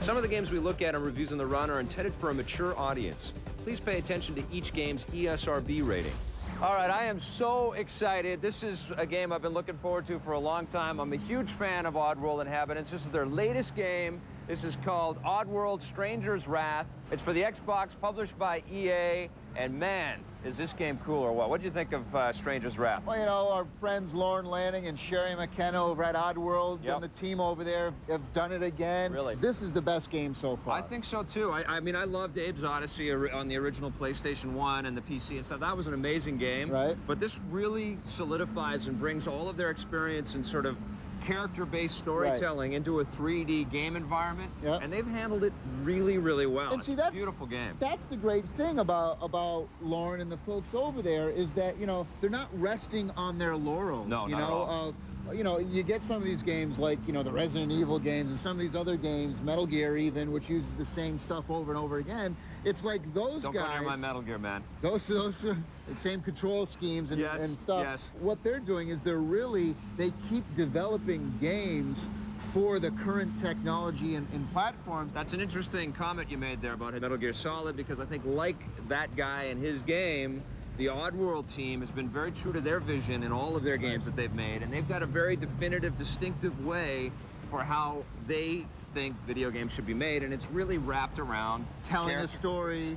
Some of the games we look at and reviews on the run are intended for a mature audience. Please pay attention to each game's ESRB rating. All right, I am so excited. This is a game I've been looking forward to for a long time. I'm a huge fan of Oddworld Inhabitants. This is their latest game. This is called Oddworld Stranger's Wrath. It's for the Xbox, published by EA, and man, is this game cool or what? What'd you think of Stranger's Wrath? Well, you know, our friends Lauren Lanning and Sherry McKenna over at Oddworld and the team over there have done it again. Really? This is the best game so far. I think so, too. I mean, I loved Abe's Odyssey on the original PlayStation 1 and the PC and stuff. That was an amazing game. Right. But this really solidifies and brings all of their experience and sort of character-based storytelling into a 3D game environment, and they've handled it really, really well. And see, it's a beautiful game. That's the great thing about Lauren and the folks over there is that, you know, they're not resting on their laurels. No, you not know, at all. You know, you get some of these games like, you know, the Resident Evil games and some of these other games, Metal Gear even, which uses the same stuff over and over again. It's like those guys. Don't go near my Metal Gear, man. Those are the same control schemes and stuff. Yes. What they're doing is they keep developing games for the current technology and platforms. That's an interesting comment you made there about Metal Gear Solid, because I think like that guy and his game, the Oddworld team has been very true to their vision in all of their games that they've made, and they've got a very definitive, distinctive way for how they think video games should be made, and it's really wrapped around telling a story,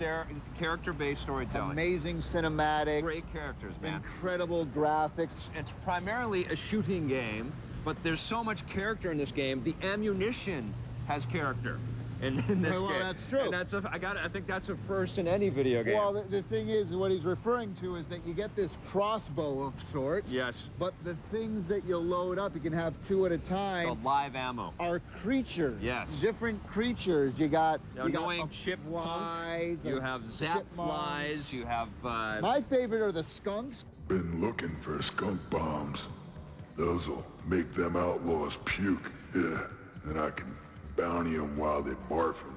character-based storytelling. Amazing cinematics. Great characters, man. Incredible graphics. It's primarily a shooting game, but there's so much character in this game. The ammunition has character in this game. Well, that's true. And I think that's a first in any video game. Well, the thing is, what he's referring to is that you get this crossbow of sorts. Yes. But the things that you'll load up, you can have 2 at a time. It's called live ammo. Are creatures. Yes. Different creatures. You got annoying chip flies. You have zap flies. You have. My favorite are the skunks. Been looking for skunk bombs. Those'll make them outlaws puke. Yeah, and I can bounty them while they're barfing.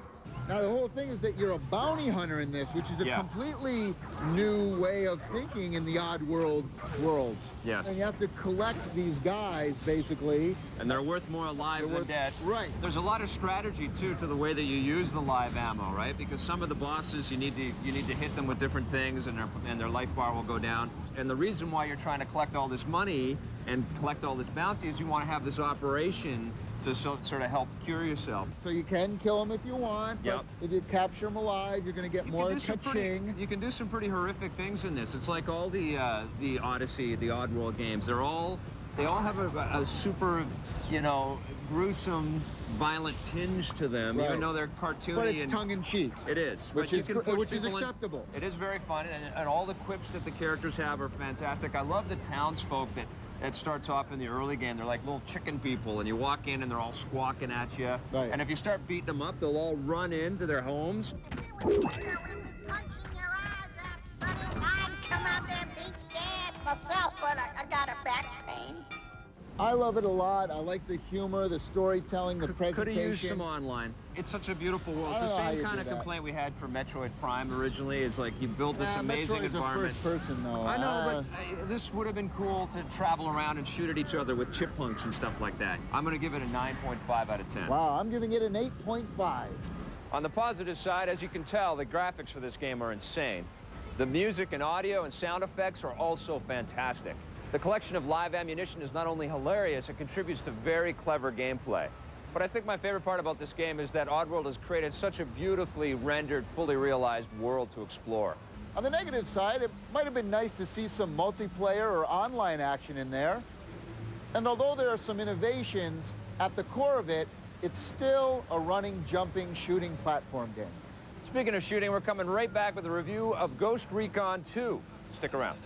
Now, the whole thing is that you're a bounty hunter in this, which is a completely new way of thinking in the Oddworld world. Yes. And you have to collect these guys, basically. And they're worth more alive than dead. Right. There's a lot of strategy, too, to the way that you use the live ammo, right? Because some of the bosses, you need to hit them with different things, and their life bar will go down. And the reason why you're trying to collect all this money and collect all this bounty is you want to have this operation to sort of help cure yourself. So you can kill them if you want, but if you capture them alive, you're going to get more ka-ching. You can do some pretty horrific things in this. It's like all the Odyssey, the Oddworld games. They all have a super, you know, gruesome, violent tinge to them, even though they're cartoony. But it's tongue-in-cheek. It is. Which is acceptable. It is very fun, and all the quips that the characters have are fantastic. I love the townsfolk that starts off in the early game. They're like little chicken people, and you walk in and they're all squawking at you. Right. And if you start beating them up, they'll all run into their homes. I'd come out there and beat dad myself, but I got a back pain. I love it a lot. I like the humor, the storytelling, the presentation. Could have used some online. It's such a beautiful world. It's the same kind of complaint we had for Metroid Prime originally. It's like you build this amazing environment. Metroid's a first person, though. I know, but this would have been cool to travel around and shoot at each other with chipmunks and stuff like that. I'm going to give it a 9.5 out of 10. Wow, I'm giving it an 8.5. On the positive side, as you can tell, the graphics for this game are insane. The music and audio and sound effects are also fantastic. The collection of live ammunition is not only hilarious, it contributes to very clever gameplay. But I think my favorite part about this game is that Oddworld has created such a beautifully rendered, fully realized world to explore. On the negative side, it might have been nice to see some multiplayer or online action in there. And although there are some innovations, at the core of it, it's still a running, jumping, shooting platform game. Speaking of shooting, we're coming right back with a review of Ghost Recon 2. Stick around.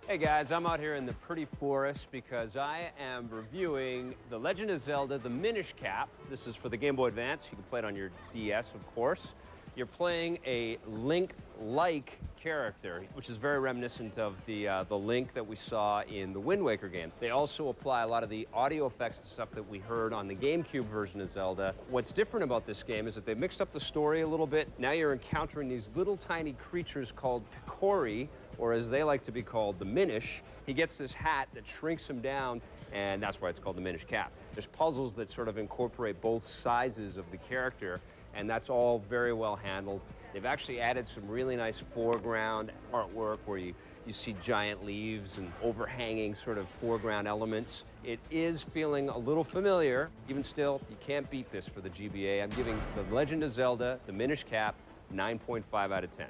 Hey guys, I'm out here in the pretty forest because I am reviewing The Legend of Zelda, the Minish cap. This is for the Game Boy Advance. You can play it on your DS, of course. You're playing a Link-like character, which is very reminiscent of the Link that we saw in the Wind Waker game. They also apply a lot of the audio effects and stuff that we heard on the GameCube version of Zelda. What's different about this game is that they mixed up the story a little bit. Now you're encountering these little tiny creatures called Picori, or as they like to be called, the Minish. He gets this hat that shrinks him down, and that's why it's called the Minish cap. There's puzzles that sort of incorporate both sizes of the character, and that's all very well handled. They've actually added some really nice foreground artwork where you see giant leaves and overhanging sort of foreground elements. It is feeling a little familiar. Even still, you can't beat this for the GBA. I'm giving The Legend of Zelda, the Minish Cap, 9.5 out of 10.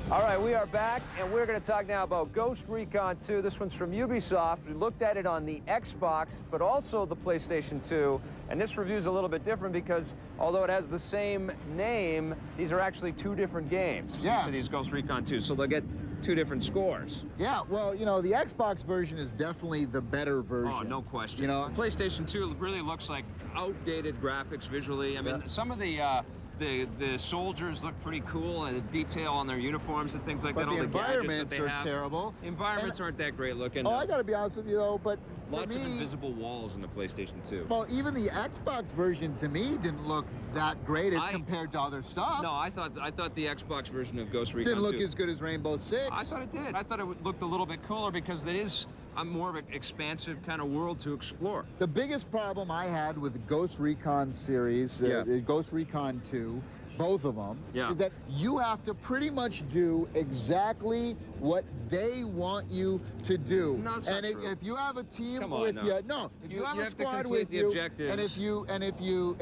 All right, we are back, and we're going to talk now about Ghost Recon 2. This one's from Ubisoft. We looked at it on the Xbox, but also the PlayStation 2. And this review's a little bit different because, although it has the same name, these are actually two different games. Yes. Each of these Ghost Recon 2, so they'll get two different scores. Yeah, well, you know, the Xbox version is definitely the better version. Oh, no question. You know, PlayStation 2 really looks like outdated graphics visually. I mean, some of the soldiers look pretty cool, and the detail on their uniforms and things like but that. All the the gadgets environments that they are have. terrible. The environments aren't that great looking. Oh, I got to be honest with you though, but Lots for me, of invisible walls in the PlayStation 2. Well, even the Xbox version to me didn't look that great as compared to other stuff. No, I thought the Xbox version of Ghost Recon didn't look 2 as good as Rainbow Six. I thought it did. I thought it looked a little bit cooler because it is a more of an expansive kind of world to explore. The biggest problem I had with the Ghost Recon series, Ghost Recon 2, both of them, is that you have to pretty much do exactly what they want you to do. No, it's and not true. if you have a team Come on, with no. you, if you have a squad with the you, objectives. and if you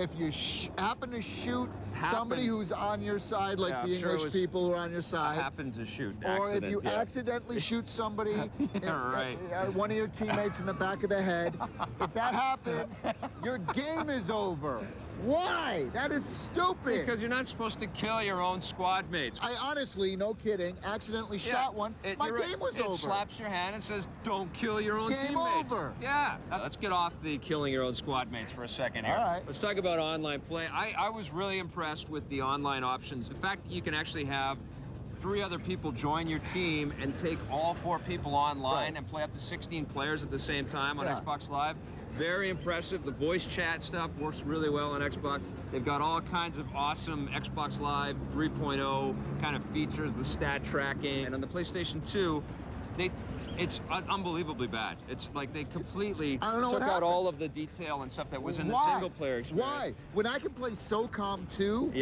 happen to shoot somebody who's on your side, like the English people who are on your side, happen to shoot, or if you accidentally shoot somebody, one of your teammates in the back of the head, if that happens, your game is over. Why? That is stupid. Because you're not supposed to kill your own squad mates. I honestly, no kidding, accidentally shot one. My game was over. It slaps your hand and says, "Don't kill your own Game teammates." over. Yeah. Let's get off the killing your own squad mates for a second here. All right. Let's talk about online play. I was really impressed with the online options. The fact that you can actually have 3 other people join your team and take all 4 people online and play up to 16 players at the same time on Xbox Live. Very impressive. The voice chat stuff works really well on Xbox. They've got all kinds of awesome Xbox Live 3.0 kind of features with stat tracking. And on the PlayStation 2, it's unbelievably bad. It's like they completely took out all of the detail and stuff that was in the single-player experience. Why? When I can play SOCOM 2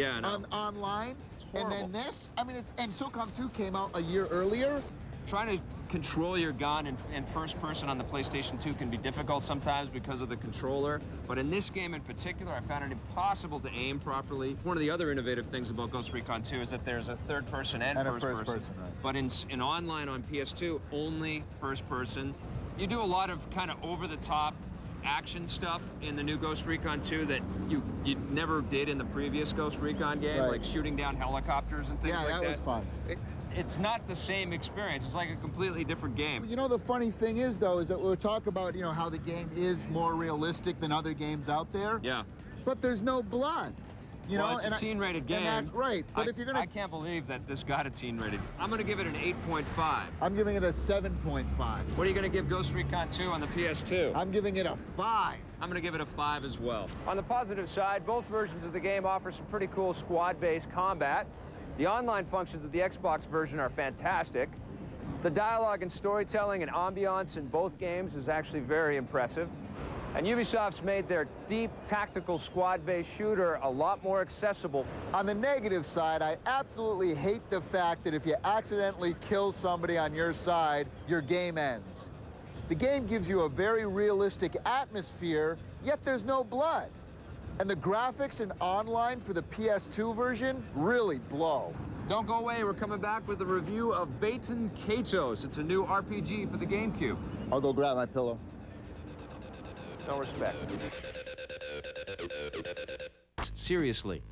online, and then this, I mean, and SOCOM 2 came out a year earlier. Trying to control your gun in first person on the PlayStation 2 can be difficult sometimes because of the controller, but in this game in particular, I found it impossible to aim properly. One of the other innovative things about Ghost Recon 2 is that there's a third person and first person. Right. But in online on PS2, only first person. You do a lot of kind of over-the-top action stuff in the new Ghost Recon 2 that you never did in the previous Ghost Recon game, like shooting down helicopters and things like that. Yeah, that was fun. It's not the same experience. It's like a completely different game. You know, the funny thing is, though, is that we'll talk about, how the game is more realistic than other games out there. Yeah. But there's no blood. It's a teen-rated game. And that's right. But if you're gonna, I can't believe that this got a teen-rated. I'm gonna give it an 8.5. I'm giving it a 7.5. What are you gonna give Ghost Recon 2 on the PS2? I'm giving it a 5. I'm gonna give it a 5 as well. On the positive side, both versions of the game offer some pretty cool squad-based combat. The online functions of the Xbox version are fantastic. The dialogue and storytelling and ambiance in both games is actually very impressive. And Ubisoft's made their deep, tactical, squad-based shooter a lot more accessible. On the negative side, I absolutely hate the fact that if you accidentally kill somebody on your side, your game ends. The game gives you a very realistic atmosphere, yet there's no blood. And the graphics in online for the PS2 version really blow. Don't go away, we're coming back with a review of Baten Kaitos. It's a new RPG for the GameCube. I'll go grab my pillow. No respect. Seriously.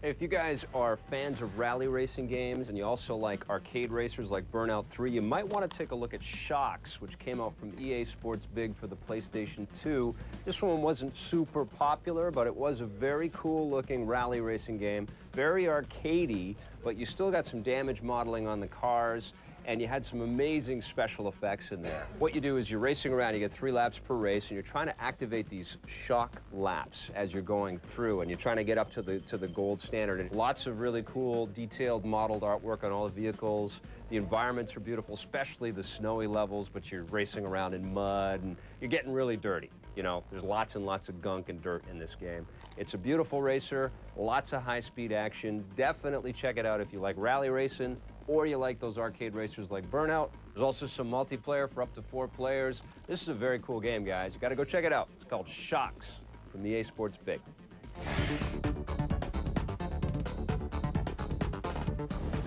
If you guys are fans of rally racing games and you also like arcade racers like Burnout 3, you might want to take a look at Shox, which came out from EA Sports Big for the PlayStation 2. This one wasn't super popular, but it was a very cool looking rally racing game. Very arcadey, but you still got some damage modeling on the cars. and you had some amazing special effects in there. What you do is you're racing around, you get 3 laps per race, and you're trying to activate these shock laps as you're going through, and you're trying to get up to the gold standard. And lots of really cool, detailed, modeled artwork on all the vehicles. The environments are beautiful, especially the snowy levels, but you're racing around in mud, and you're getting really dirty. You know, there's lots and lots of gunk and dirt in this game. It's a beautiful racer, lots of high-speed action. Definitely check it out if you like rally racing, or you like those arcade racers like Burnout. There's also some multiplayer for up to 4 players. This is a very cool game, guys. You gotta go check it out. It's called Shox from the EA Sports Big.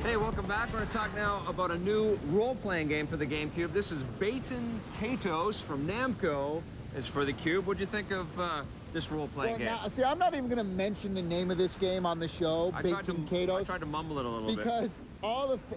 Hey, welcome back. We're gonna talk now about a new role-playing game for the GameCube. This is Baten Kaitos from Namco. It's for the Cube. What'd you think of this role-playing game? Now, see, I'm not even going to mention the name of this game on the show, Baten Kaitos. I tried to mumble it a little bit. Because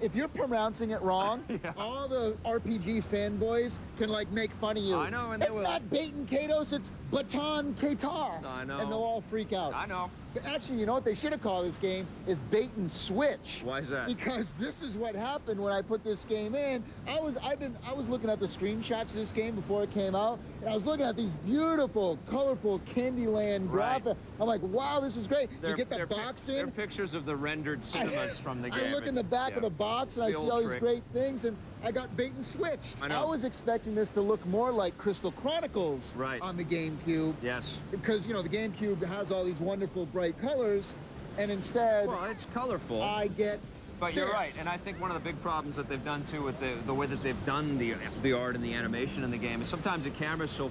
if you're pronouncing it wrong, Yeah. all the RPG fanboys can like make fun of you. I know, and they it's will. not Baten Kaitos, it's Baten Kaitos. I know. And they'll all freak out. I know. But actually, you know what they should have called this game is Baten Switch. Why is that? Because this is what happened when I put this game in. I was looking at the screenshots of this game before it came out, and I was looking at these beautiful, colorful Candyland Right. graphics. I'm like, wow, this is great. You get the they're box They're in. pictures of the rendered cinemas from the game. I look in the back of the box and I It's the see old all these trick. great things, and I got bait and switched. I know. was expecting this to look more like Crystal Chronicles Right. on the GameCube. Yes. Because, you know, the GameCube has all these wonderful bright colors, and instead Well, it's colorful. I get But you're this. right, and I think one of the big problems that they've done too with the way that they've done the art and the animation in the game is sometimes the camera's so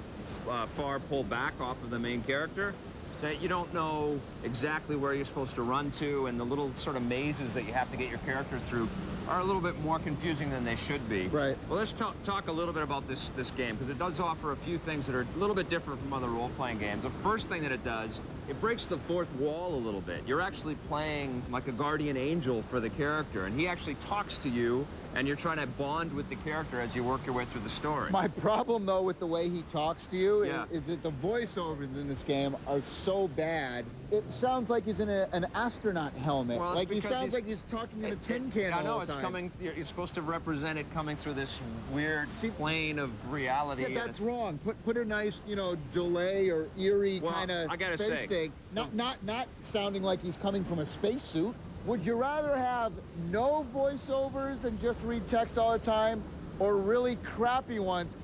far pulled back off of the main character that you don't know exactly where you're supposed to run to, and the little sort of mazes that you have to get your character through are a little bit more confusing than they should be. Right. Well, let's talk a little bit about this game, because it does offer a few things that are a little bit different from other role-playing games. The first thing that it does, it breaks the fourth wall a little bit. You're actually playing like a guardian angel for the character, and he actually talks to you, and you're trying to bond with the character as you work your way through the story. My problem, though, with the way he talks to you Yeah. is that the voiceovers in this game are so bad. It sounds like he's in an astronaut helmet. Well, it's Like he because sounds like he's talking in a tin can I know, all the it's time. coming, you're supposed to represent it coming through this weird plane of reality. Yeah, and that's it's- wrong. Put a nice, you know, delay or eerie Well, kind of I gotta space say- thing. Not sounding like he's coming from a spacesuit. Would you rather have no voiceovers and just read text all the time, or really crappy ones?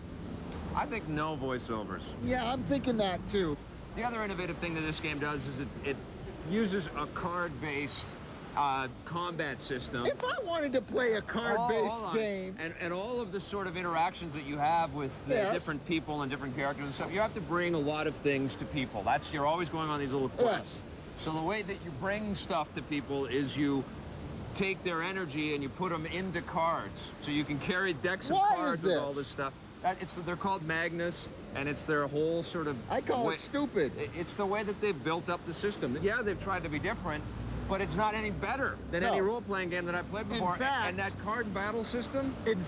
I think no voiceovers. Yeah, I'm thinking that too. The other innovative thing that this game does is it uses a card-based combat system. If I wanted to play a Hold card-based on. game, And all of the sort of interactions that you have with the Yes. different people and different characters and stuff, you have to bring a lot of things to people. You're always going on these little quests. Yes. So the way that you bring stuff to people is you take their energy and you put them into cards. So you can carry decks of Why is cards with all this? this stuff. They're called Magnus, and it's their whole sort of... I call way- it stupid. It's the way that they've built up the system. Yeah, they've tried to be different, but it's not any better than No. any role-playing game that I've played before. fact- and that card battle system, it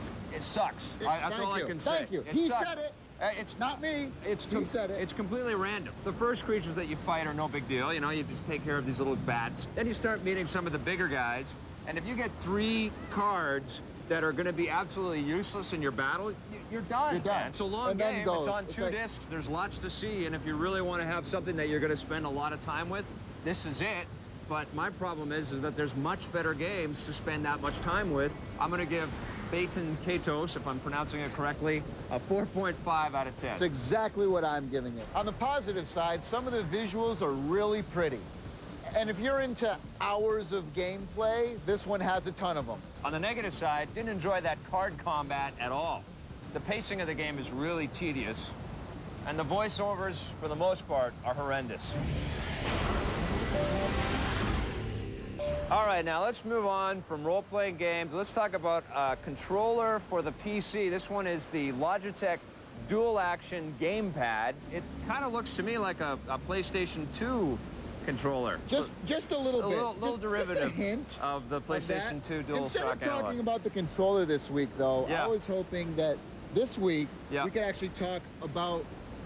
sucks. That's Thank all you. I can say. Thank you. It He sucks. said it. It's Not me. It's He said it. It's completely random. The first creatures that you fight are no big deal. You know, you just take care of these little bats. Then you start meeting some of the bigger guys, and if you get 3 cards that are going to be absolutely useless in your battle, you're done. You're done. It's a long And then game. goes. It's on It's 2 like- discs. There's lots to see, and if you really want to have something that you're going to spend a lot of time with, this is it. But my problem is that there's much better games to spend that much time with. I'm going to give Baten Kaitos, if I'm pronouncing it correctly, a 4.5 out of 10. That's exactly what I'm giving it. On the positive side, some of the visuals are really pretty. And if you're into hours of gameplay, this one has a ton of them. On the negative side, didn't enjoy that card combat at all. The pacing of the game is really tedious, and the voiceovers, for the most part, are horrendous. All right, now let's move on from role-playing games. Let's talk about a controller for the PC. This one is the Logitech dual-action Gamepad. It kind of looks to me like a PlayStation 2 controller. Just a little A bit. little Just derivative a hint of the of that. PlayStation 2 dual Instead shock of talking analog. about the controller this week, though, Yeah. I was hoping that this week Yeah. we could actually talk about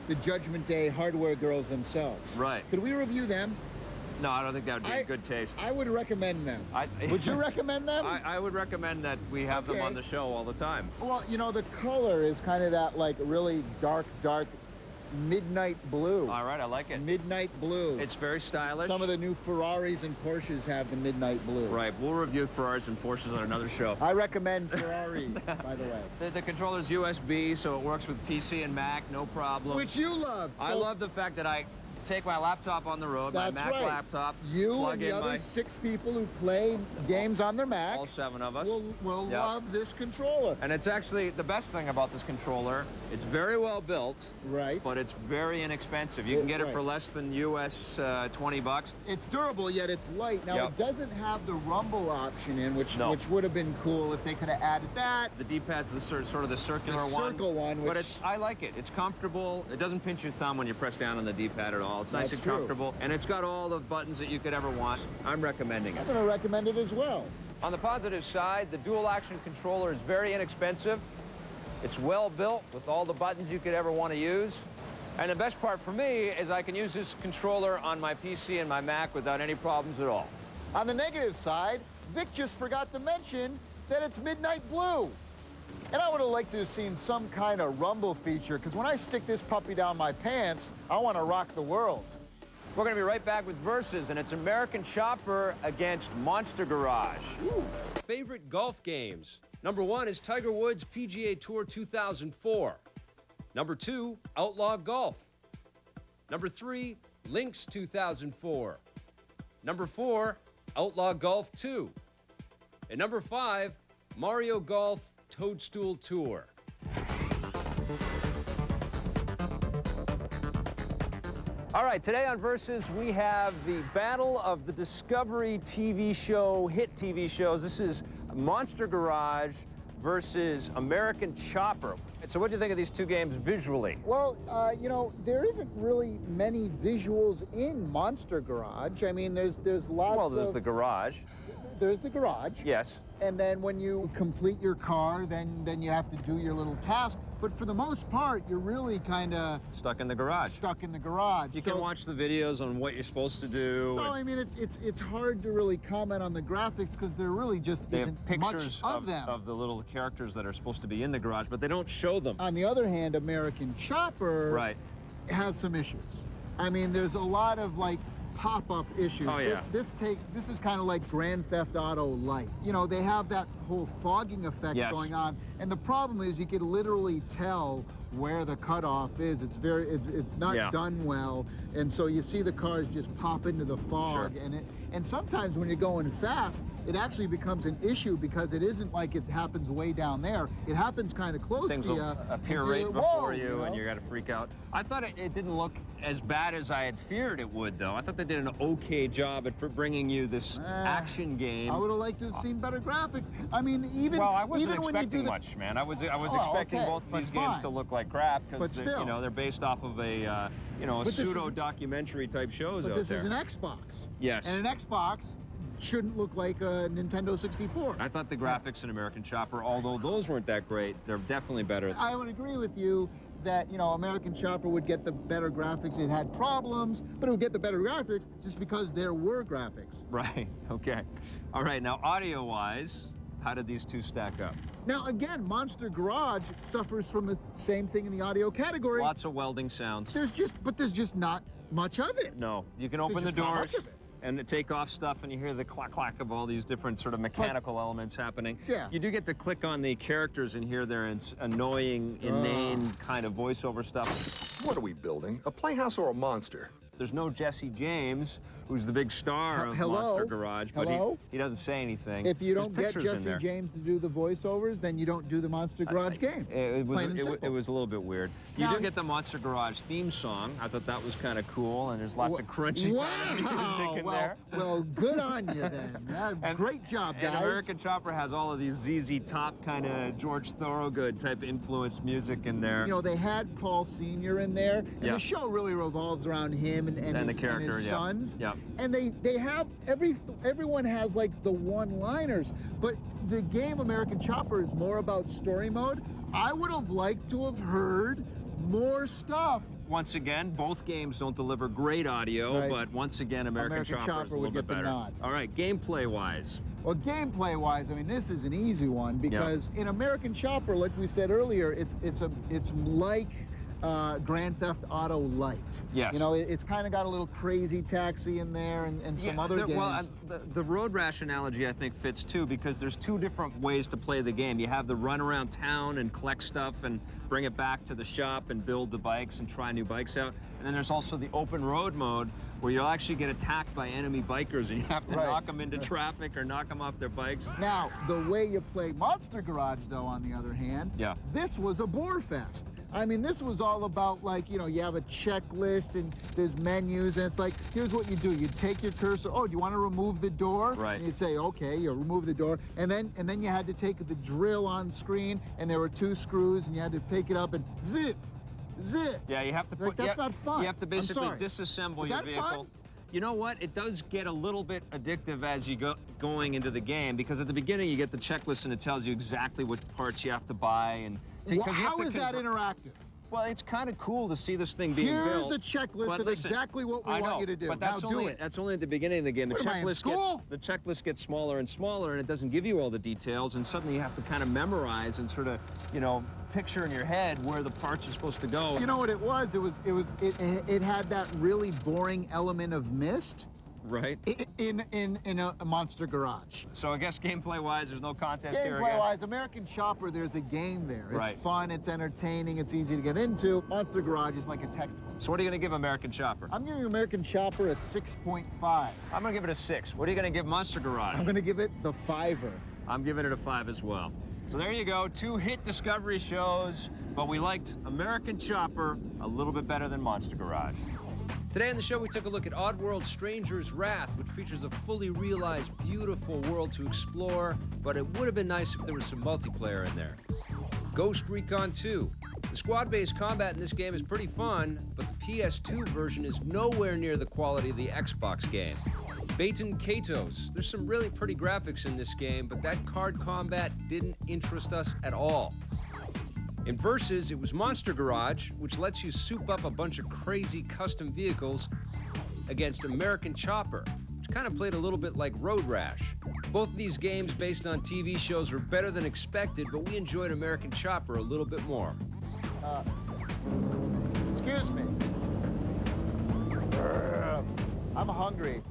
the Judgment Day hardware girls themselves. Right. Could we review them? No, I don't think that would be in good taste. I would recommend them. Would you recommend them? I would recommend that we have them on the show all the time. Well, you know, the color is kind of that like really dark midnight blue. All right, I like it. Midnight blue. It's very stylish. Some of the new Ferraris and Porsches have the midnight blue. Right, we'll review Ferraris and Porsches on another show. I recommend Ferrari, by the way. The controller's USB, so it works with PC and Mac, no problem. Which you love. I love the fact that I take my laptop on the road, my Mac laptop, you plug and the in other my 6 people who play games on their Mac, all 7 of us, will love this controller. And it's actually the best thing about this controller. It's very well built, right? But it's very inexpensive. You can get it for less than US 20 bucks. It's durable, yet it's light. Now it doesn't have the rumble option in, which would have been cool if they could have added that. The D-pad's the sort of the circular one. Circle one, But I like it. It's comfortable. It doesn't pinch your thumb when you press down on the D-pad at all. It's nice and comfortable. And it's got all the buttons that you could ever want. I'm recommending it. I'm going to recommend it as well. On the positive side, the dual action controller is very inexpensive. It's well built with all the buttons you could ever want to use. And the best part for me is I can use this controller on my PC and my Mac without any problems at all. On the negative side, Vic just forgot to mention that it's midnight blue. And I would have liked to have seen some kind of rumble feature, because when I stick this puppy down my pants, I want to rock the world. We're going to be right back with Versus, and it's American Chopper against Monster Garage. Ooh. Favorite golf games. Number 1 is Tiger Woods PGA Tour 2004. Number 2, Outlaw Golf. Number 3, Lynx 2004. Number 4, Outlaw Golf 2. And number 5, Mario Golf Toadstool Tour. All right, today on Versus, we have the battle of the Discovery TV show, hit TV shows. This is Monster Garage versus American Chopper. So what do you think of these two games visually? Well, you know, there isn't really many visuals in Monster Garage. I mean, there's lots Well, there's the garage. There's the garage. Yes. And then when you complete your car, then you have to do your little task. But for the most part, you're really kind of stuck in the garage. Stuck in the garage. You can watch the videos on what you're supposed to do. So I mean, it's hard to really comment on the graphics because there really just isn't pictures much of them. Of the little characters that are supposed to be in the garage, but they don't show them. On the other hand, American Chopper has some issues. I mean, there's a lot of like pop-up issues. Oh, yeah. This is kind of like Grand Theft Auto Light. You know, they have that whole fogging effect going on, and the problem is you can literally tell where the cutoff is. It's not done well, and so you see the cars just pop into the fog, and sometimes when you're going fast, it actually becomes an issue because it isn't like it happens way down there. It happens kind of close to you. Things will appear right before you, and you got to freak out. I thought it didn't look as bad as I had feared it would, though. I thought they did an okay job at bringing you this action game. I would have liked to have seen better graphics. I mean, even I wasn't even when you do much, man. I was expecting both of these games to look like crap because you know they're based off of a pseudo documentary type shows. But this is an Xbox. Yes. And an Xbox shouldn't look like a Nintendo 64. I thought the graphics in American Chopper, although those weren't that great, they're definitely better. I would agree with you that, you know, American Chopper would get the better graphics. It had problems, but it would get the better graphics just because there were graphics. Right, okay. All right, now audio-wise, how did these two stack up? Now, again, Monster Garage suffers from the same thing in the audio category. Lots of welding sounds. There's just not much of it. No, you can open the doors and take off stuff, and you hear the clack of all these different sort of mechanical elements happening. Yeah. You do get to click on the characters and hear their annoying, inane kind of voiceover stuff. What are we building? A playhouse or a monster? There's no Jesse James, who's the big star of Monster Garage, but he doesn't say anything. If you don't get Jesse James to do the voiceovers, then you don't do the Monster Garage game. It was a little bit weird. You do get the Monster Garage theme song. I thought that was kind of cool, and there's lots of crunchy kind of music in there. Well, good on you then. Great job, guys. And American Chopper has all of these ZZ Top kind of George Thorogood type influenced music in there. You know, they had Paul Sr. in there, and the show really revolves around him and his sons. Yeah. And they have everyone has like the one-liners, but the game American Chopper is more about story mode. I would have liked to have heard more stuff once again, both games don't deliver great audio, Right. but once again, American Chopper is a Chopper little would bit get the better. nod. All right, gameplay-wise. Well, gameplay-wise, I mean, this is an easy one because in American Chopper, like we said earlier, it's like Grand Theft Auto Light. Yes. You know, it's kind of got a little Crazy Taxi in there and some other games. Well, the Road Rash analogy, I think, fits too, because there's two different ways to play the game. You have the run around town and collect stuff and bring it back to the shop and build the bikes and try new bikes out. And then there's also the open road mode, where you'll actually get attacked by enemy bikers and you have to knock them into traffic or knock them off their bikes. Now, the way you play Monster Garage, though, on the other hand, this was a bore fest. I mean, this was all about, like, you know, you have a checklist and there's menus, and it's like, here's what you do. You take your cursor, oh, do you want to remove the door? Right. And you say, okay, you remove the door. And then you had to take the drill on screen, and there were 2 screws, and you had to pick it up and zip. Yeah, you have to put... Like, that's not fun. You have to basically I'm sorry. disassemble Is your that vehicle. fun? You know what? It does get a little bit addictive as you going into the game, because at the beginning you get the checklist and it tells you exactly what parts you have to buy. And How is that interactive? Well, it's kind of cool to see this thing being built. Here's a checklist but of listen, exactly what we want you to do. But that's now only do it. that's only at the beginning of the game. The What am I, in school? the checklist gets smaller and smaller, and it doesn't give you all the details. And suddenly you have to kind of memorize and sort of, you know, picture in your head where the parts are supposed to go. You know what it was? It had that really boring element of mist. Right. In a Monster Garage. So I guess gameplay-wise, there's no contest here again. Gameplay-wise, American Chopper, there's a game there. It's Right. fun, it's entertaining, it's easy to get into. Monster Garage is like a textbook. So what are you going to give American Chopper? I'm giving American Chopper a 6.5. I'm going to give it a 6. What are you going to give Monster Garage? I'm going to give it the 5er. I'm giving it a 5 as well. So there you go, 2 hit Discovery shows, but we liked American Chopper a little bit better than Monster Garage. Today on the show, we took a look at Oddworld Stranger's Wrath, which features a fully realized, beautiful world to explore, but it would have been nice if there was some multiplayer in there. Ghost Recon 2. The squad-based combat in this game is pretty fun, but the PS2 version is nowhere near the quality of the Xbox game. Baten Kaitos. There's some really pretty graphics in this game, but that card combat didn't interest us at all. In Versus, it was Monster Garage, which lets you soup up a bunch of crazy custom vehicles, against American Chopper, which kind of played a little bit like Road Rash. Both of these games based on TV shows were better than expected, but we enjoyed American Chopper a little bit more. Excuse me. I'm hungry.